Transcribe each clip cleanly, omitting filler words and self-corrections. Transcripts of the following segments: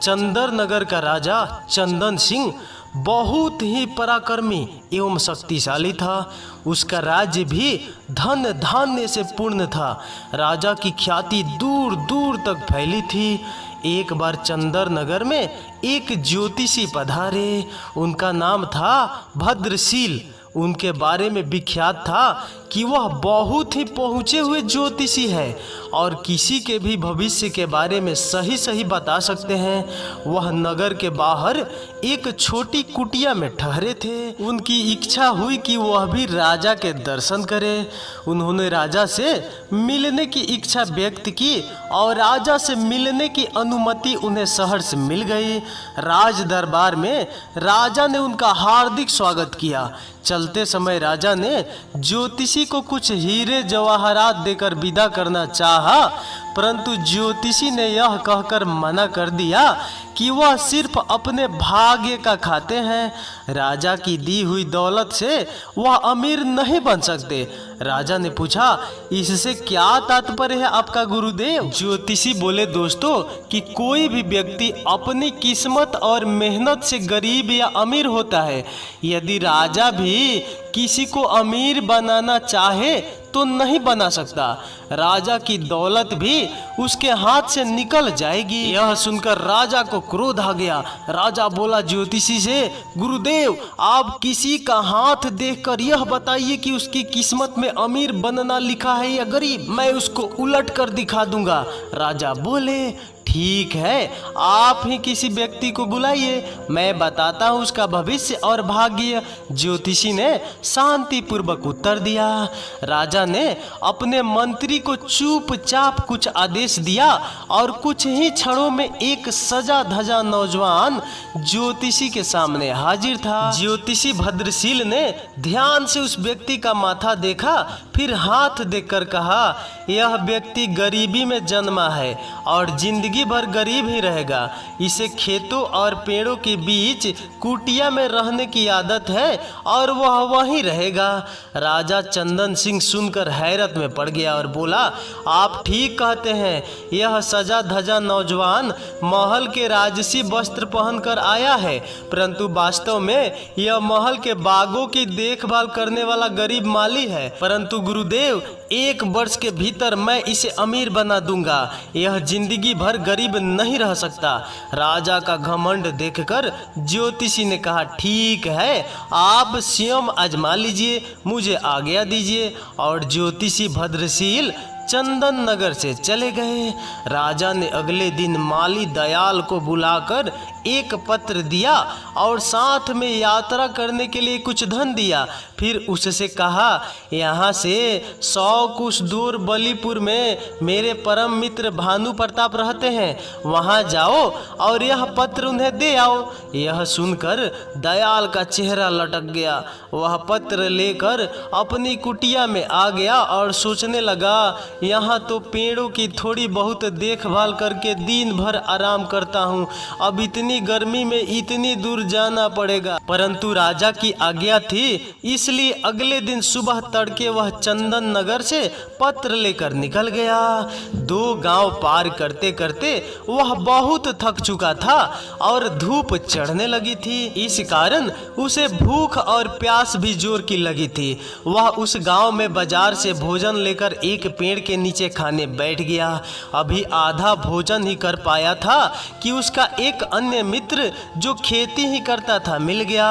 चंदन नगर का राजा चंदन सिंह बहुत ही पराक्रमी एवं शक्तिशाली था। उसका राज्य भी धन धान्य से पूर्ण था। राजा की ख्याति दूर दूर तक फैली थी। एक बार चंदन नगर में एक ज्योतिषी पधारे। उनका नाम था भद्रशील। उनके बारे में विख्यात था कि वह बहुत ही पहुँचे हुए ज्योतिषी है और किसी के भी भविष्य के बारे में सही सही बता सकते हैं। वह नगर के बाहर एक छोटी कुटिया में ठहरे थे। उनकी इच्छा हुई कि वह भी राजा के दर्शन करे। उन्होंने राजा से मिलने की इच्छा व्यक्त की और राजा से मिलने की अनुमति उन्हें शहर से मिल गई। राज दरबार में राजा ने उनका हार्दिक स्वागत किया। चलते समय राजा ने ज्योतिषी को कुछ हीरे जवाहरात देकर विदा करना चाहा, परंतु ज्योतिषी ने यह कहकर मना कर दिया कि वह सिर्फ अपने भाग्य का खाते हैं। राजा की दी हुई दौलत से वह अमीर नहीं बन सकते। राजा ने पूछा, इससे क्या तात्पर्य है आपका गुरुदेव? ज्योतिषी बोले, दोस्तों कि कोई भी व्यक्ति अपनी किस्मत और मेहनत से गरीब या अमीर होता है। यदि राजा भी किसी को अमीर बनाना चाहे तो नहीं बना सकता। राजा की दौलत भी उसके हाथ से निकल जाएगी। यह सुनकर राजा को क्रोध आ गया। राजा बोला ज्योतिषी से, गुरुदेव आप किसी का हाथ देखकर यह बताइए कि उसकी किस्मत में अमीर बनना लिखा है या गरीब, मैं उसको उलट कर दिखा दूंगा। राजा बोले, ठीक है, आप ही किसी व्यक्ति को बुलाइए, मैं बताता हूँ उसका भविष्य और भाग्य। ज्योतिषी ने शांतिपूर्वक उत्तर दिया। राजा ने अपने मंत्री को चुपचाप कुछ आदेश दिया और कुछ ही क्षणों में एक सजा धजा नौजवान ज्योतिषी के सामने हाजिर था। ज्योतिषी भद्रशील ने ध्यान से उस व्यक्ति का माथा देखा, फिर हाथ देखकर कहा, यह व्यक्ति गरीबी में जन्मा है और जिंदगी भर गरीब ही रहेगा। इसे खेतों और पेड़ों के बीच कुटिया में रहने की आदत है और वह वहीं रहेगा। राजा चंदन सिंह सुनकर हैरत में पड़ गया और बोला, आप ठीक कहते हैं, यह सजा धजा नौजवान महल के राजसी वस्त्र पहनकर आया है, परंतु वास्तव में यह महल के बागों की देखभाल करने वाला गरीब माली है। परंतु गुरुदेव, 1 वर्ष के भीतर मैं इसे अमीर बना दूंगा। यह जिंदगी भर गरीब नहीं रह सकता। राजा का घमंड देखकर ज्योतिषी ने कहा, ठीक है, आप स्वयं आजमा लीजिए, मुझे आज्ञा दीजिए। और ज्योतिषी भद्रशील चंदन नगर से चले गए। राजा ने अगले दिन माली दयाल को बुलाकर एक पत्र दिया और साथ में यात्रा करने के लिए कुछ धन दिया। फिर उससे कहा, यहाँ से 100 कुछ दूर बलीपुर में मेरे परम मित्र भानु प्रताप रहते हैं, वहाँ जाओ और यह पत्र उन्हें दे आओ। यह सुनकर दयाल का चेहरा लटक गया। वह पत्र लेकर अपनी कुटिया में आ गया और सोचने लगा, यहाँ तो पेड़ों की थोड़ी बहुत देखभाल करके दिन भर आराम करता हूँ, अब इतनी गर्मी में इतनी दूर जाना पड़ेगा। परंतु राजा की आज्ञा थी, इसलिए अगले दिन सुबह तड़के वह चंदन नगर से पत्र लेकर निकल गया। 2 गांव पार करते करते वह बहुत थक चुका था और धूप चढ़ने लगी थी। इस कारण उसे भूख और प्यास भी जोर की लगी थी। वह उस गांव में बाजार से भोजन लेकर एक पेड़ के नीचे खाने बैठ गया। अभी आधा भोजन ही कर पाया था कि उसका एक अन्य मित्र जो खेती ही करता था मिल गया।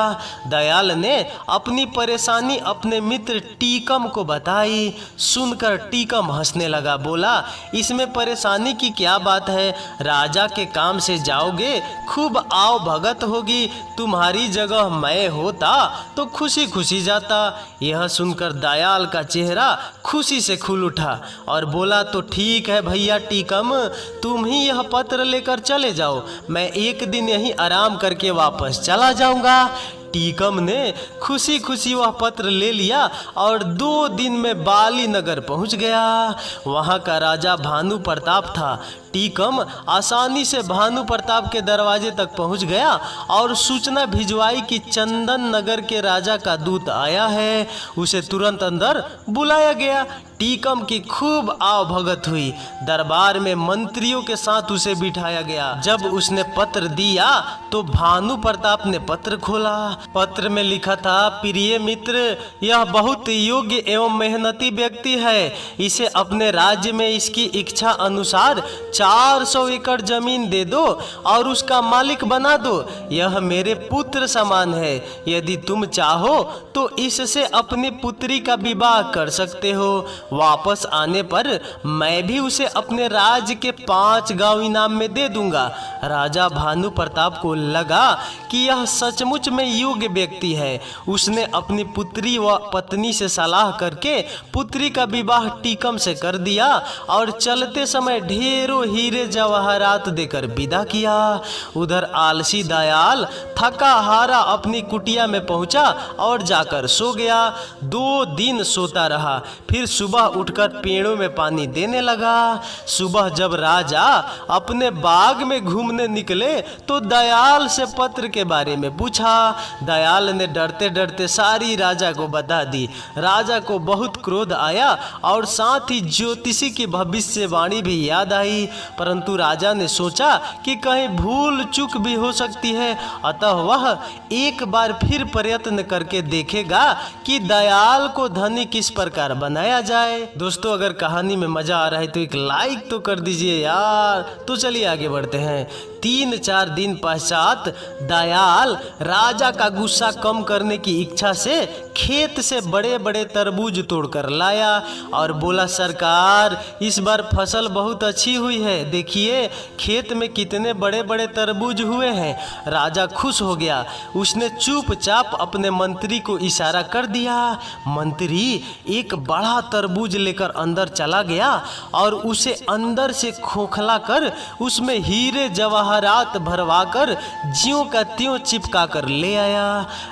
दयाल ने अपनी परेशानी अपने मित्र टीकम को बताई। सुनकर टीकम हंसने लगा, बोला, इसमें परेशानी की क्या बात है, राजा के काम से जाओगे, खूब आओ भगत होगी, तुम्हारी जगह मैं होता तो खुशी खुशी जाता। यह सुनकर दयाल का चेहरा खुशी से खुल उठा और बोला, तो ठीक है भैया टीकम, तुम ही यह पत्र लेकर चले जाओ, मैं एक दिन यहीं आराम करके वापस चला जाऊंगा। टीकम ने खुशी खुशी वह पत्र ले लिया और 2 दिन में बाली नगर पहुंच गया। वहां का राजा भानु प्रताप था। टीकम आसानी से भानु प्रताप के दरवाजे तक पहुंच गया और सूचना भिजवाई कि चंदन नगर के राजा का दूत आया है। उसे तुरंत अंदर बुलाया गया। टीकम की खूब आवभगत हुई। दरबार में मंत्रियों के साथ उसे बिठाया गया। जब उसने पत्र दिया तो भानु प्रताप ने पत्र खोला। पत्र में लिखा था, प्रिय मित्र, यह बहुत योग्य एवं मेहनती व्यक्ति है। इसे अपने राज्य में इसकी इच्छा अनुसार 400 एकड़ जमीन दे दो और उसका मालिक बना दो। यह मेरे पुत्र समान है। यदि तुम चाहो तो इससे अपनी पुत्री का विवाह कर सकते हो। वापस आने पर मैं भी उसे अपने राज्य के 5 गांव इनाम में दे दूंगा। राजा भानु प्रताप को लगा कि यह सचमुच में योग्य व्यक्ति है। उसने अपनी पुत्री व पत्नी से सलाह करके पुत्री का विवाह टीकम से कर दिया और चलते समय ढेरों हीरे जवाहरात देकर विदा किया। उधर आलसी दयाल थका हारा अपनी कुटिया में पहुंचा और जाकर सो गया। 2 दिन सोता रहा, फिर सुबह उठकर पेड़ों में पानी देने लगा। सुबह जब राजा अपने बाग में घूमने निकले तो दयाल से पत्र के बारे में पूछा। दयाल ने डरते डरते सारी राजा को बता दी। राजा को बहुत क्रोध आया और साथ ही ज्योतिषी की भविष्यवाणी भी याद आई, परंतु राजा ने सोचा कि कहीं भूल चूक भी हो सकती है, अतः वह एक बार फिर प्रयत्न करके देखेगा कि दयाल को धनी किस प्रकार बनाया जाए। दोस्तों, अगर कहानी में मजा आ रहा है तो एक लाइक तो कर दीजिए यार। तो चलिए आगे बढ़ते हैं। 3-4 दिन पश्चात दयाल राजा का गुस्सा कम करने की इच्छा से खेत से बड़े बड़े तरबूज तोड़कर लाया और बोला, सरकार, इस बार फसल बहुत अच्छी हुई है। देखिए खेत में कितने बड़े बड़े तरबूज हुए हैं। राजा खुश हो गया। उसने चुपचाप अपने मंत्री को इशारा कर दिया। मंत्री एक बड़ा तरबूज लेकर अंदर चला गया और उसे अंदर से खोखला कर उसमें हीरे जवाहरात भरवाकर ज्यों का त्यों चिपका कर ले आया।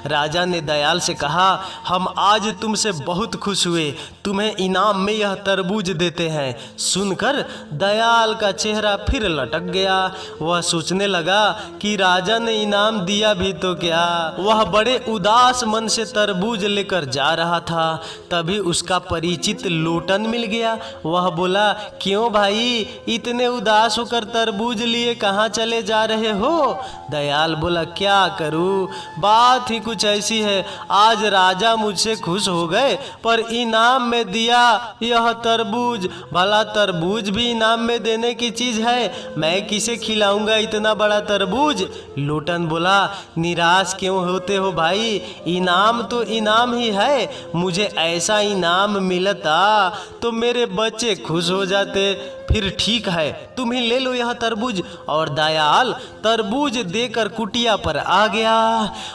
राजा ने दयाल से कहा, हम आज तुमसे बहुत खुश हुए, तुम्हें इनाम में यह तरबूज देते हैं। सुनकर दयाल का चेहरा फिर लटक गया। वह सोचने लगा कि राजा ने इनाम दिया भी तो क्या। वह बड़े उदास मन से तरबूज लेकर जा रहा था, तभी उसका परिचित लोटन मिल गया। वह बोला, क्यों भाई, इतने उदास होकर तरबूज लिए कहाँ चले जा रहे हो? दयाल बोला, क्या करूं, बात ही कुछ ऐसी है। आज राजा मुझसे खुश हो गए पर इनाम में दिया यह तरबूज। भला तरबूज भी इनाम में देने की चीज है, मैं किसे खिलाऊंगा इतना बड़ा तरबूज? लोटन बोला, निराश क्यों होते हो भाई, इनाम तो इनाम ही है। मुझे ऐसा इनाम मिलता तो मेरे बच्चे खुश हो जाते। फिर ठीक है, तुम ही ले लो यह तरबूज। और दयाल तरबूज देकर कुटिया पर आ गया।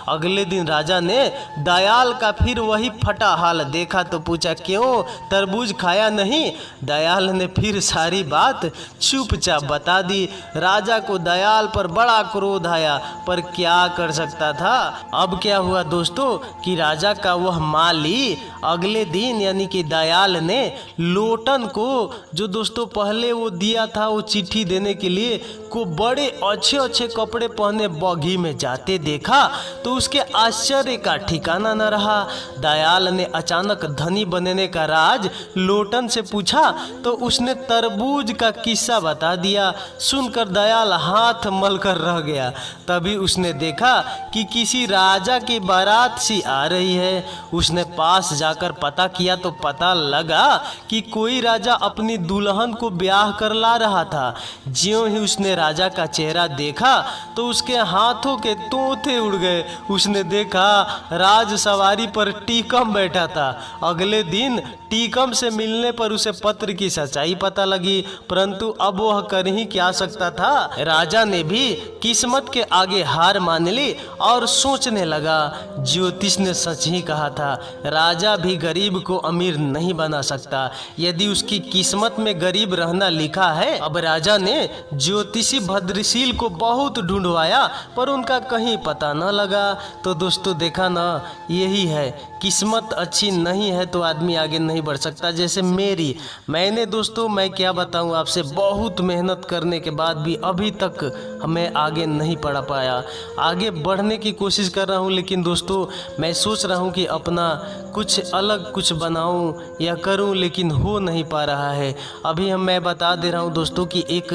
अगले दिन राजा ने दयाल का फिर वही फटा हाल देखा तो पूछा, क्यों तरबूज खाया नहीं? दयाल ने फिर सारी बात चुपचाप बता दी। राजा को दयाल पर बड़ा क्रोध आया, पर क्या कर सकता था। अब क्या हुआ दोस्तों कि राजा का वह माली अगले दिन यानी कि दयाल ने लोटन को, जो दोस्तों पहले वो दिया था वो चिट्ठी देने के लिए, को बड़े अच्छे अच्छे कपड़े पहने बगी में जाते देखा तो उसके आश्चर्य का ठिकाना न रहा। दयाल ने अचानक धनी बनने का राज लोटन से पूछा तो उसने तरबूज का किस्सा बता दिया। सुनकर दयाल हाथ मलकर रह गया। तभी उसने देखा कि किसी राजा की बारात सी आ रही है। उसने पास जाकर पता किया तो पता लगा कि कोई राजा अपनी दुल्हन को ब्याह कर ला रहा था। ज्यों ही उसने राजा का चेहरा देखा तो उसके हाथों के तोते उड़ गए। उसने देखा राज सवारी पर टीकम बैठा था। अगले दिन टीकम से मिलने पर उसे पत्र की सच्चाई पता लगी, परंतु अब वह कर ही क्या सकता था। राजा ने भी किस्मत के आगे हार मान ली और सोचने लगा, ज्योतिष ने सच ही कहा था, राजा भी गरीब को अमीर नहीं बना सकता यदि उसकी किस्मत में गरीब रहना लिखा है। अब राजा ने ज्योतिषी भद्रशील को बहुत ढूंढवाया पर उनका कहीं पता न लगा। तो दोस्तों देखा ना, यही है किस्मत अच्छी नहीं है तो आदमी आगे नहीं बढ़ सकता। जैसे मैंने दोस्तों मैं क्या बताऊं आपसे, बहुत मेहनत करने के बाद भी अभी तक मैं आगे नहीं बढ़ पाया। आगे बढ़ने की कोशिश कर रहा हूं, लेकिन दोस्तों मैं सोच रहा हूं कि अपना कुछ अलग कुछ बनाऊं या करूं, लेकिन हो नहीं पा रहा है। अभी मैं बता दे रहा हूं दोस्तों कि एक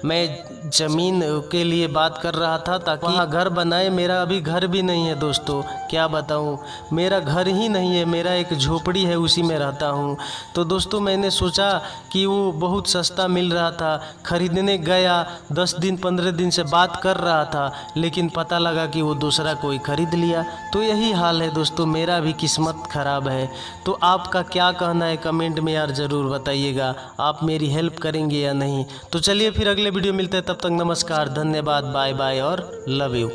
मैं ज़मीन के लिए बात कर रहा था ताकि वहाँ घर बनाए। मेरा अभी घर भी नहीं है दोस्तों, क्या बताऊं, मेरा घर ही नहीं है, मेरा एक झोपड़ी है, उसी में रहता हूं। तो दोस्तों मैंने सोचा कि वो बहुत सस्ता मिल रहा था, खरीदने गया, 10 दिन 15 दिन से बात कर रहा था, लेकिन पता लगा कि वो दूसरा कोई खरीद लिया। तो यही हाल है दोस्तों, मेरा भी किस्मत ख़राब है। तो आपका क्या कहना है कमेंट में यार ज़रूर बताइएगा, आप मेरी हेल्प करेंगे या नहीं। तो चलिए फिर अगले वीडियो मिलते हैं, तब तक नमस्कार, धन्यवाद, बाय बाय और लव यू।